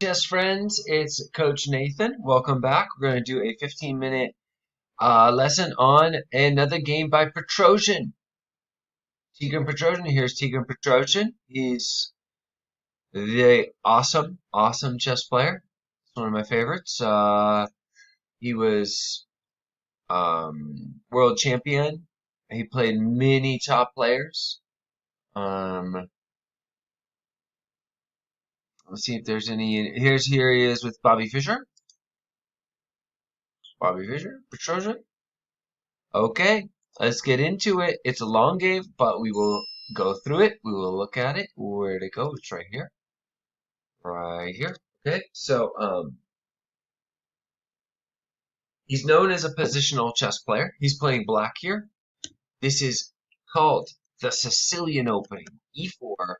Yes, friends, it's Coach Nathan. Welcome back. We're going to do a 15-minute lesson on another game by Petrosian. Tigran Petrosian. Here's Tigran Petrosian. He's the awesome chess player. It's one of my favorites. He was world champion. He played many top players. Let's see if there's any. Here he is with Bobby Fischer. Bobby Fischer, Petrosian. Okay, let's get into it. It's a long game, but we will go through it. We will look at it. Where'd it go? It's right here. Right here. Okay, so he's known as a positional chess player. He's playing black here. This is called the Sicilian opening. E4,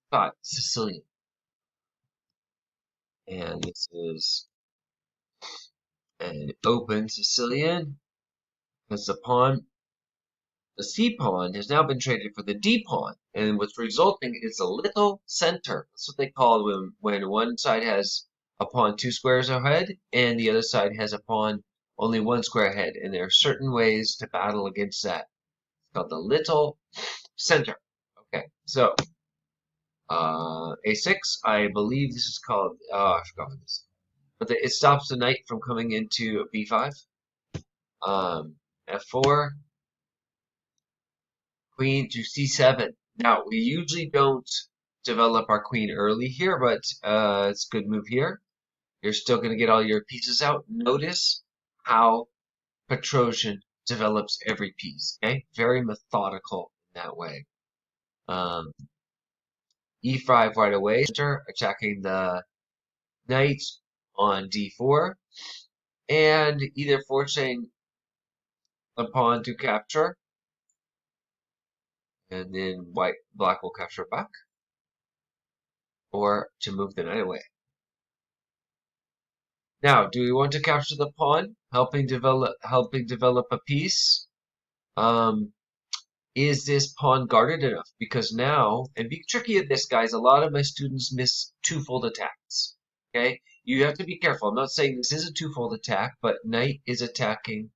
thought Sicilian. And this is an open Sicilian. Because the C pawn has now been traded for the D pawn, and what's resulting is a little center. That's what they call it when one side has a pawn 2 squares ahead and the other side has a pawn only 1 square ahead, and there are certain ways to battle against that. It's called the little center. Okay, so A6, I believe this is called, I forgot what this is. But it stops the knight from coming into B5. F4, queen to C7. Now, we usually don't develop our queen early here, but it's a good move here. You're still going to get all your pieces out. Notice how Petrosian develops every piece, okay? Very methodical in that way. E5 right away, attacking the knight on D4, and either forcing the pawn to capture, and then black will capture back, or to move the knight away. Now, do we want to capture the pawn, helping develop a piece? Is this pawn guarded enough? Because now, and be tricky at this, guys, a lot of my students miss twofold attacks. Okay, you have to be careful. I'm not saying this is a twofold attack, but knight is attacking,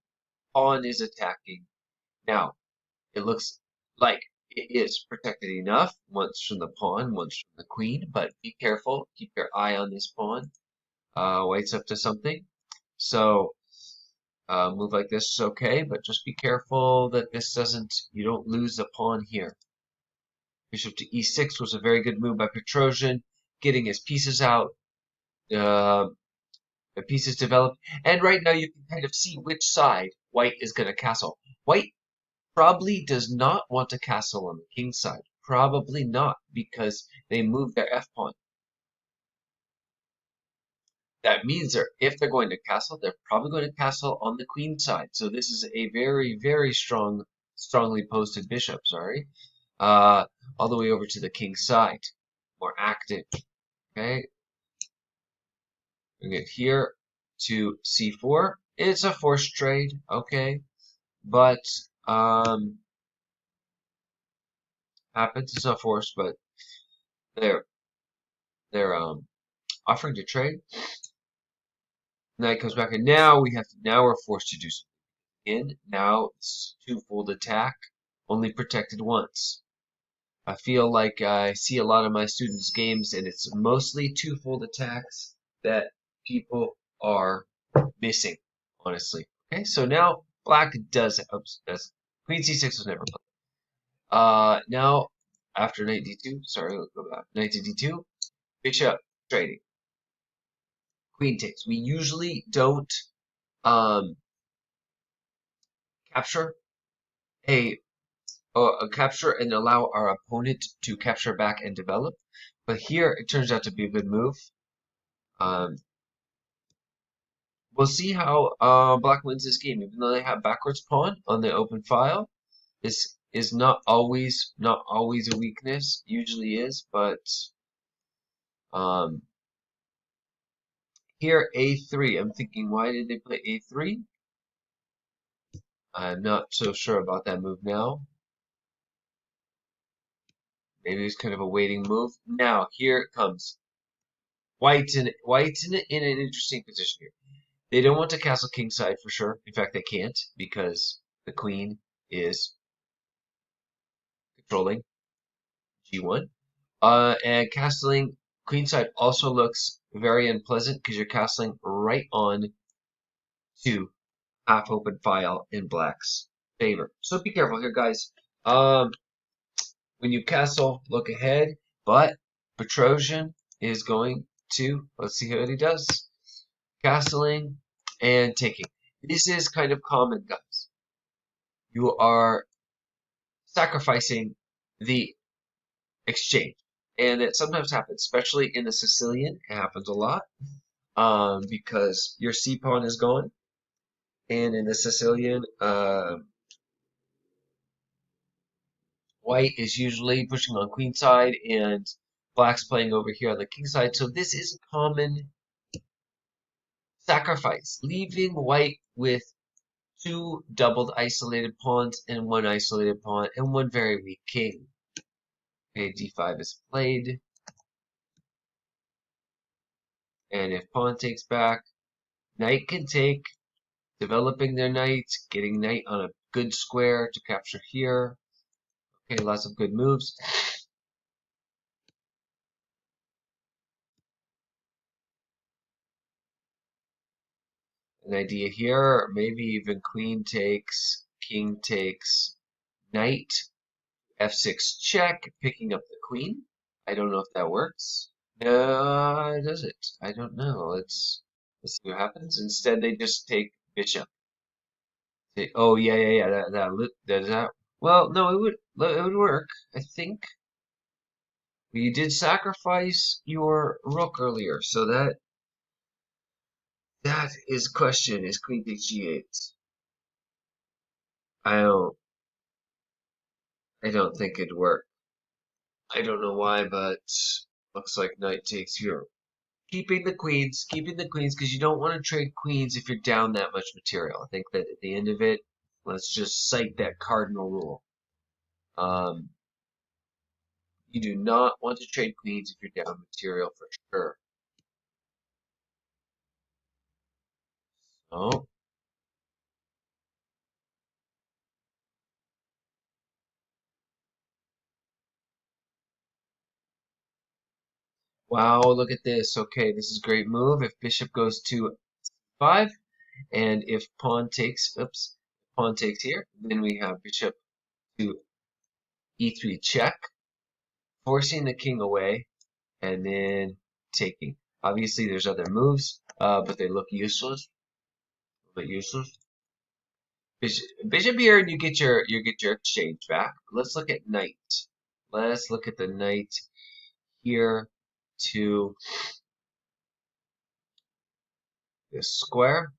pawn is attacking. Now, it looks like it is protected enough, once from the pawn, once from the queen, but be careful. Keep your eye on this pawn. White's up to something. So move like this is okay, but just be careful that you don't lose a pawn here. Bishop to E6 was a very good move by Petrosian, getting his pieces out, the pieces developed, and right now you can kind of see which side White is going to castle. White probably does not want to castle on the king side. Probably not, because they moved their f-pawn. That means if they're going to castle, they're probably going to castle on the queen side. So this is a very strongly posted bishop, sorry. All the way over to the king side. More active. Okay. We get here to C4. It's a forced trade, okay. But happens, it's not forced, but they're offering to trade. Knight comes back, and now we're forced to do something. Now it's a twofold attack, only protected once. I feel like I see a lot of my students' games, and it's mostly twofold attacks that people are missing, honestly. Okay, so now black does queen c6 was never played. Now after knight d2, sorry, let's go back. Knight to d2, bishop trading. Queen takes. We usually don't capture capture and allow our opponent to capture back and develop. But here it turns out to be a good move. We'll see how black wins this game, even though they have backwards pawn on the open file. This is not always a weakness. Usually is, but here a3. I'm thinking, why did they play a3? I'm not so sure about that move now. Maybe it's kind of a waiting move. Now, here it comes. White's in an interesting position here. They don't want to castle kingside for sure. In fact, they can't because the queen is controlling g1. And castling queenside also looks very unpleasant because you're castling right on to half open file in black's favor. So be careful here, guys. When you castle, look ahead. But Petrosian is going to, let's see what he does. Castling and taking. This is kind of common, guys. You are sacrificing the exchange. And it sometimes happens, especially in the Sicilian. It happens a lot because your C pawn is gone. And in the Sicilian, white is usually pushing on queen side and black's playing over here on the king side. So this is a common sacrifice, leaving white with two doubled isolated pawns and one isolated pawn and one very weak king. Okay, d5 is played. And if pawn takes back, knight can take, developing their knight, getting knight on a good square to capture here. Okay, lots of good moves. An idea here, maybe even queen takes, king takes, knight, f6 check, picking up the queen. I don't know if that works. No, does it? I don't know. Let's see what happens. Instead, they just take bishop. Oh yeah, yeah, yeah. That. Well, no, it would work. I think. You did sacrifice your rook earlier, so that is question. Is queen takes g8? I don't I don't think it'd work. I don't know why, but looks like knight takes here. Keeping the queens, because you don't want to trade queens if you're down that much material. I think that at the end of it, let's just cite that cardinal rule. Um, you do not want to trade queens if you're down material for sure. Oh, wow, look at this. Okay, this is a great move. If bishop goes to 5, and if pawn takes, oops, pawn takes here, then we have bishop to e3 check, forcing the king away, and then taking. Obviously, there's other moves, but they look useless. But useless. Bishop here, and you get your exchange back. Let's look at knight. Let's look at the knight here to this square.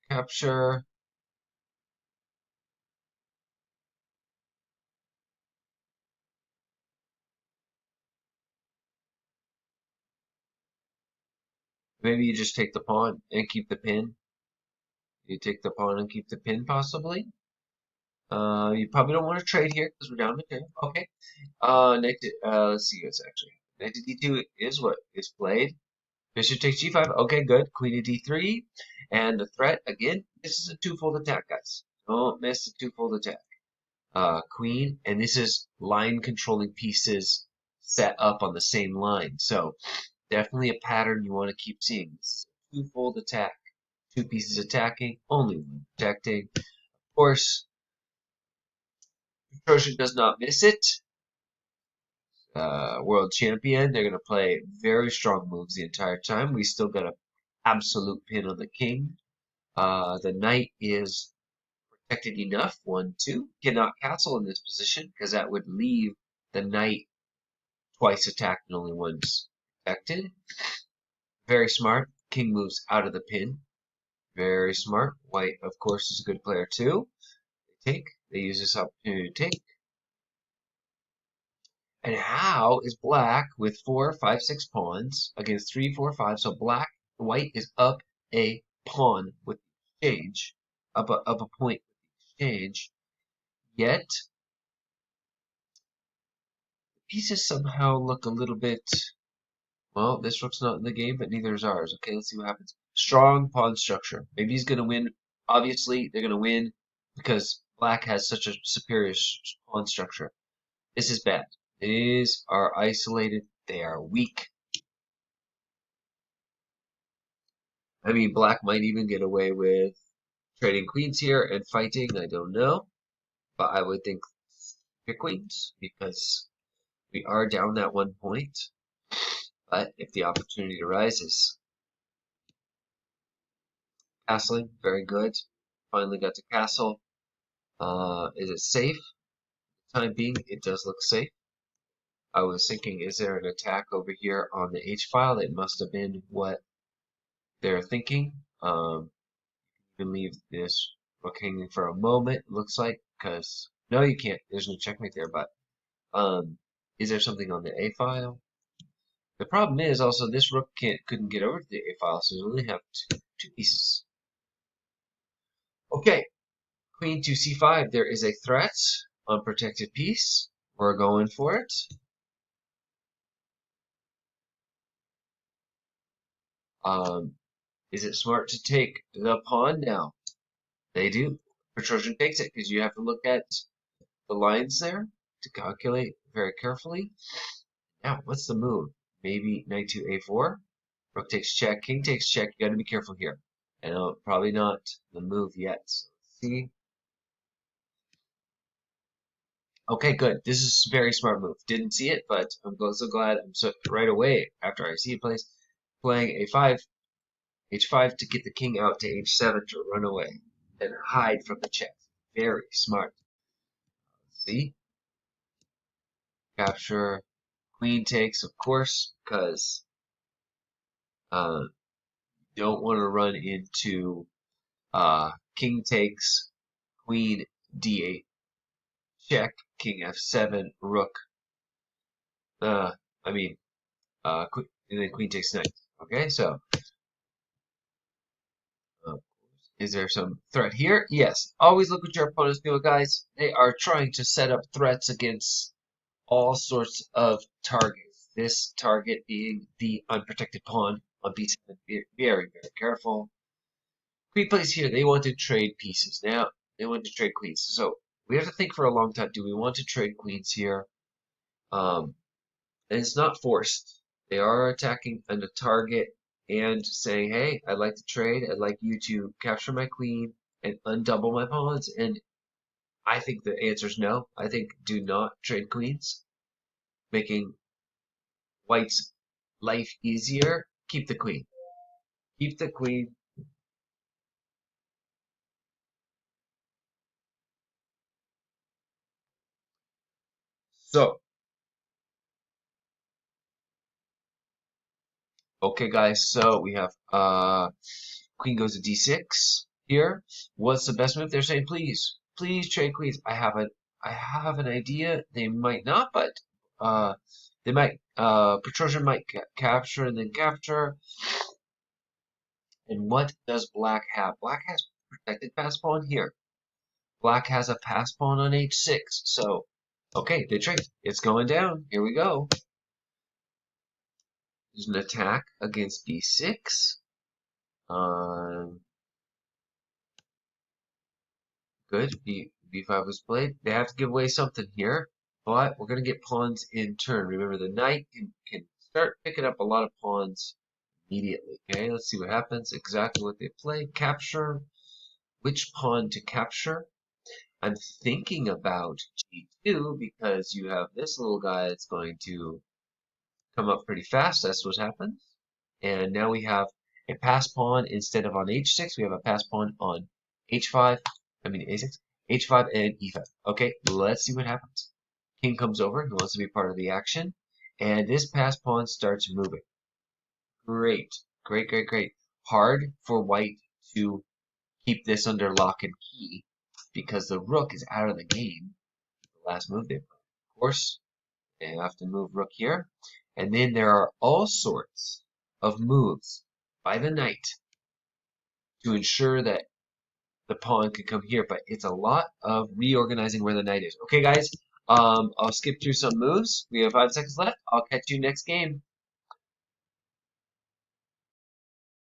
Capture. Maybe you just take the pawn and keep the pin. You take the pawn and keep the pin, possibly. You probably don't want to trade here because we're down material. Okay. Let's see what's actually. Knight to d2 is what is played. Bishop takes g5. Okay, good. Queen to d3. And the threat, again, this is a twofold attack, guys. Don't miss the twofold attack. Queen, and this is line controlling pieces set up on the same line. So definitely a pattern you want to keep seeing. This is a twofold attack. Two pieces attacking, only one protecting. Of course, Petrosian does not miss it. World champion. They're going to play very strong moves the entire time. We still got an absolute pin on the king. The knight is protected enough. 1, 2. Cannot castle in this position because that would leave the knight twice attacked and only once protected. Very smart. King moves out of the pin. Very smart. White, of course, is a good player too. They take. They use this opportunity to take. And how is black with 4, 5, 6 pawns against 3, 4, 5? So white is up a pawn with the exchange, up a point with the exchange. Yet the pieces somehow look a little bit Well, this rook's not in the game, but neither is ours. Okay, let's see what happens. Strong pawn structure. Maybe he's going to win. Obviously, they're going to win because black has such a superior pawn structure. This is bad. These are isolated. They are weak. I mean, black might even get away with trading queens here and fighting. I don't know. But I would think pick queens because we are down that 1 point. But if the opportunity arises, castling, very good. Finally got to castle. Is it safe? For the time being, it does look safe. I was thinking, is there an attack over here on the H file? It must have been what they're thinking. You can leave this rook hanging for a moment, looks like, because no, you can't. There's no checkmate there, but is there something on the A file? The problem is also this rook couldn't get over to the A file, so we only have two pieces. Okay, queen to C5. There is a threat, unprotected piece. We're going for it. Is it smart to take the pawn now? They do. Petrosian takes it because you have to look at the lines there to calculate very carefully. Now, what's the move? Maybe knight to A4. Rook takes check. King takes check. You got to be careful here. And probably not the move yet. So let's see. Okay, good. This is a very smart move. Didn't see it, but I'm so glad. I'm so right away after I see it playing A5, H5 to get the king out to H7 to run away and hide from the check. Very smart. See? Capture. Queen takes, of course, because you don't want to run into king takes, queen d8, check, king f7, rook. I mean, and then queen takes knight. Okay, so uh, is there some threat here? Yes. Always look what your opponents do, guys. They are trying to set up threats against all sorts of targets. This target being the unprotected pawn on b7. Very, very careful. Queen plays here. They want to trade pieces. Now, they want to trade queens. So, we have to think for a long time. Do we want to trade queens here? And it's not forced. They are attacking on the target and saying, hey, I'd like to trade. I'd like you to capture my queen and undouble my pawns. And I think the answer is no. I think do not trade queens, making white's life easier. Keep the queen. Keep the queen. So, okay, guys. So we have queen goes to d6 here. What's the best move? They're saying, please trade queens. I have an idea. They might not, but they might. Petrosian might capture and then capture. And what does black have? Black has protected pass pawn here. Black has a pass pawn on h6. So, okay, they trade. It's going down. Here we go. There's an attack against b6. Good. B5 was played. They have to give away something here, but we're going to get pawns in turn. Remember, the knight can start picking up a lot of pawns immediately. Okay, let's see what happens. Exactly what they play. Capture. Which pawn to capture? I'm thinking about g2 because you have this little guy that's going to come up pretty fast. That's what happens. And now we have a pass pawn instead of on h6. We have a pass pawn on h5. I mean a6, h5, and e5. Okay, let's see what happens. King comes over. He wants to be part of the action. And this pass pawn starts moving. Great. Great, great, great. Hard for white to keep this under lock and key because the rook is out of the game. The last move they played. Of course, they have to move rook here. And then there are all sorts of moves by the knight to ensure that the pawn can come here, but it's a lot of reorganizing where the knight is. Okay, guys, I'll skip through some moves. We have 5 seconds left. I'll catch you next game.